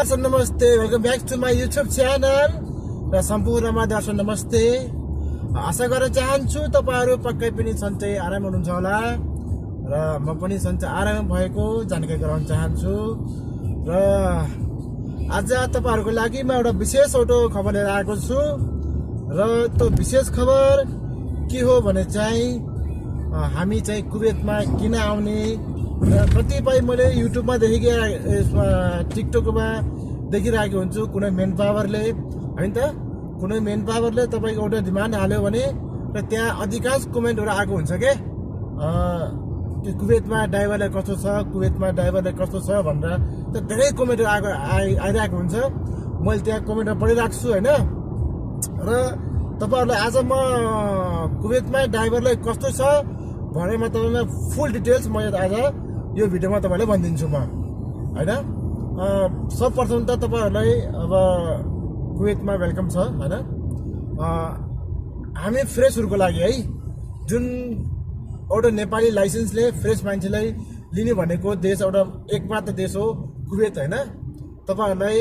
दर्शक नमस्ते, welcome back to my YouTube channel र सम्पूर्णमा दर्शक नमस्ते। आशा गर्न चाहन्छु तपाईहरु पक्कै पनि सन्चै आराम हुनुहुन्छ होला र म पनि सन्चै आराम भएको जानकारी गराउन चाहन्छु। र आज तपाईहरुको लागि म एउटा विशेष खबर लिएर आएको छु र त्यो विशेष खबर के हो भने चाहिँ हामी चाहिँ कुवेतमा किन आउने र कतिपय मैले युट्युबमा टिकटकमा देखिरहेको हुन्छु कुनै मेन पावरले हैन त कुनै मेन पावरले तपाईको एउटा डिमान्ड हाल्यो भने र त्यहाँ अधिकांश कमेन्टहरु आएको हुन्छ के कुवेतमा ड्राइभरलाई कस्तो छ भनेर त धेरै कमेन्टहरु आइरहेको हुन्छ। मैले त्यहाँ कमेन्टहरु पढिरहेको छु हैन र तपाईहरुलाई आज म कुवेतमा ड्राइभरलाई कस्तो छ भनेर म तपाईलाई फुल डिटेल्स म आज यो भिडियोमा तपाईलाई भनिदिन्छु म हैन। सर्वप्रथम त तपाईहरुलाई अब कुवेतमा वेलकम छ हैन। हामी फ्रेसहरुको लागि है जुन एउटा नेपाली लाइसेन्सले फ्रेस मान्छेलाई लिने भनेको देश एउटा एकमात्र देश हो कुवेत हैन। तपाईहरुलाई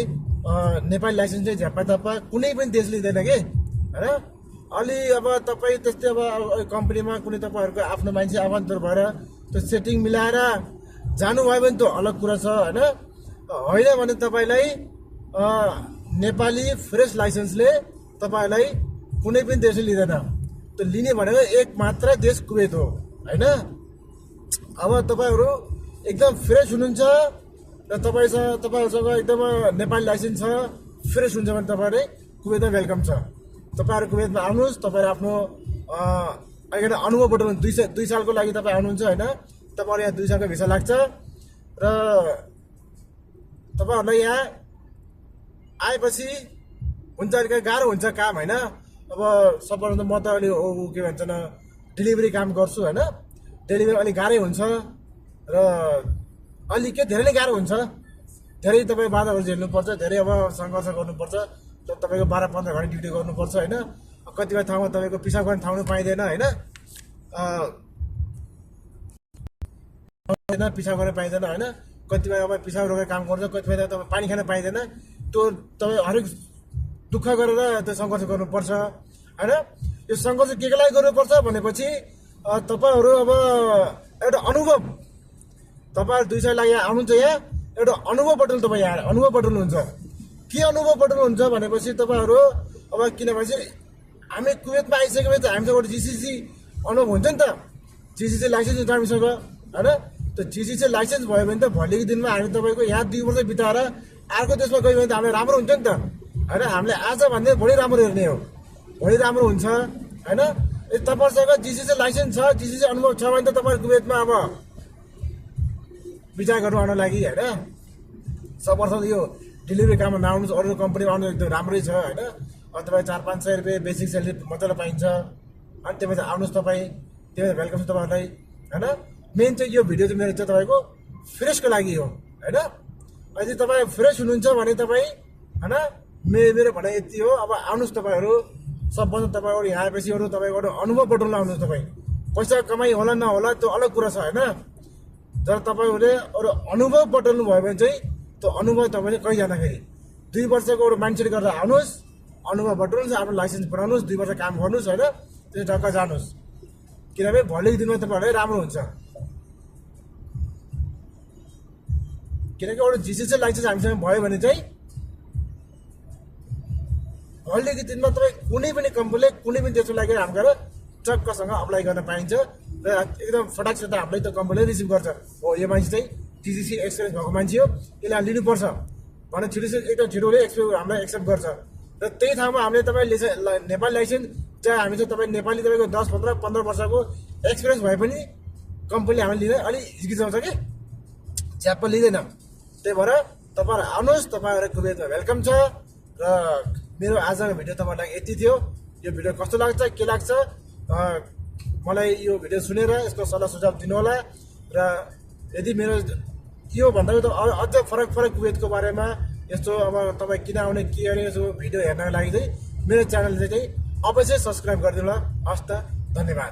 नेपाली लाइसेन्सले झ्याप्पा कुनै पनि देशले दिदैन के हैन। अलि अब तपाई त्यस्तै अब कम्पनीमा कुनै तपाईहरुको आफ्नो मान्छे आफन्तर भएर त्यो सेटिङ मिलाएर जानु भयो भने त अलग कुरा छ हैन। होइन भने तपाईलाई नेपाली फ्रेस लाइसेन्सले तपाईलाई कुनै पनि देशले लिँदैन। त्यो लिने भनेको एक मात्र देश कुवेत हो हैन। अब तपाईहरु एकदम फ्रेस हुनुहुन्छ र तपाईहरुसँग एकदम नेपाली लाइसेन्स छ फ्रेस हुन्छ भने तपाईहरु कुवेतमा वेलकम छ। तपाईहरु कुवेतमा आउनुस्, तपाईहरु आफ्नो अहिले अनुभव बटुल्नु 2 सालको लागि तपाई आउनुहुन्छ हैन। तपाईहरु यहाँ 2 सालको भिसा लाग्छ र तपाईहरुलाई यहाँ आएपछि हुन्छ अलिक गाह्रो हुन्छ काम हैन। अब सबभन्दा म त अलि के भन्छ न डेलिभरी काम गर्छु हैन। डेलिभरी अलि गाह्रै हुन्छ र अलि के धेरै नै गाह्रो हुन्छ। धेरै तपाई बाधाहरू झेल्नुपर्छ, धेरै अब संघर्ष गर्नुपर्छ। तपाईको 12-15 घण्टा ड्युटी गर्नुपर्छ हैन। कतिपय ठाउँमा तपाईको पिसाब गर्ने ठाउँ पाइदैन हैन। पिसाब गर्न पाइँदैन हैन। कतिपय अब पिसाब रोकेर काम गर्छ, कतिपय तपाईँ पानी खान पाइँदैन। त्यो तपाईँ हरेक दुःख गरेर त्यो सङ्घर्ष गर्नुपर्छ हैन। यो सङ्घर्ष के लागि गर्नुपर्छ भनेपछि तपाईहरु अब एउटा अनुभव तपाईहरु 2 साल लागि आउनुहुन्छ यहाँ एउटा अनुभव बटुल्नु तपाईँ यहाँ अनुभव बटुल्नुहुन्छ। के अनुभव बटुल्नुहुन्छ भनेपछि तपाईहरु अब किनभने हामी कुवेतमा आइसकेपछि हामीसँग एउटा जीसीसी अनुभव हुन्छ नि त। जीसीसी लाइसेन्स हुन्छ हामीसँग हैन। त्यो जीसीसी लाइसेन्स भयो भने त भोलिको दिनमा हामी तपाईको यहाँ 2 वर्ष बिताएर अर्को देशमा गयो भने त हामीलाई राम्रो हुन्छ नि त हैन। हामीले आज भन्दा भोलि राम्रो हेर्ने हो, भोलि राम्रो हुन्छ हैन। तपाईहरुसँग जीसीसी लाइसेन्स छ, जीसीसी अनुभव छ भने त तपाईहरु कुवेतमा अब विचार गर्नु आउन लागि हैन। सबैप्रथम यो डेलिभरी काममा नआउनुहोस्, अरू कम्पनीमा आउनु एकदम राम्रै छ हैन। तपाईँ 400-500 रुपियाँ बेसिक स्यालेरी मजाले पाइन्छ अनि त्यसपछि आउनुहोस् तपाईँ, त्यो वेलकम छ तपाईहरुलाई हैन। मेन चाहिँ यो भिडियो चाहिँ मेरो चाहिँ तपाईको फ्रेसको लागि हो हैन। यदि तपाईँ फ्रेस हुनुहुन्छ भने तपाईँ हैन मेरो भनाइ यति हो। अब आउनुहोस् तपाईहरु, सबभन्दा तपाईहरु यहाँ आएपछि अरू तपाईको अनुभव बटुल्न आउनुहोस्। तपाईँ पैसा कमाइ होला नहोला त्यो अलग कुरा छ हैन। जब तपाईहरुले अरू अनुभव बटुल्नु भयो भने चाहिँ त्यो अनुभव तपाईले कहीँ जाँदाखेरि 2 वर्षको एउटा मान्छेले गर्दा आउनुहोस्, अनुभव बटुल्नुहोस्, आफ्नो लाइसेन्स बनाउनुहोस्, 2 वर्ष काम गर्नुहोस् हैन। त्यो ढक्क जानुहोस्, किनभने भोलिको दिनमा तपाईहरुलाई राम्रो हुन्छ। किनकि एउटा जीसीसी लाइसेन्स हामीसँग भयो भने चाहिँ भोलिको दिनमा तपाईँ कुनै पनि कम्पनीले कुनै पनि देशको लागि काम गरेर चक्कसँग अप्लाई गर्न पाइन्छ र एकदम फटाकसित हामीलाई त्यो कम्पनीले रिसिभ गर्छ। हो यो मान्छे चाहिँ जीसीसी एक्सपिरियन्स भएको मान्छे हो, यसलाई लिनुपर्छ भने एकदम छिटोले हामीलाई एक्सेप्ट गर्छ। र त्यही ठाउँमा हामीले तपाईँ नेपाली लाइसेन्स चाहे हामी चाहिँ तपाईँ नेपाली तपाईँको 10-15 वर्षको एक्सपिरियन्स भए पनि कम्पनीले हामीले लिँदैन, अलिक हिचकिचाउँछ कि च्याप्प लिँदैन। त्यही भएर तपाईहरु आउनुहोस्, तपाईहरु कुवेतमा वेलकम छ। र मेरो आजको भिडियो तपाईहरुलाई यति थियो। यो भिडियो कस्तो लाग्छ के लाग्छ मलाई यो भिडियो सुनेर यसको सल्लाह सुझाव दिनु होला। र यदि मेरो यो भन्दा अझ फरक कुवेतको बारेमा यस्तो अब तपाईँ किन आउने के गर्ने यसो भिडियो हेर्नको लागि चाहिँ मेरो च्यानल चाहिँ अवश्य सब्सक्राइब गरिदिनु होला। हस् त, धन्यवाद।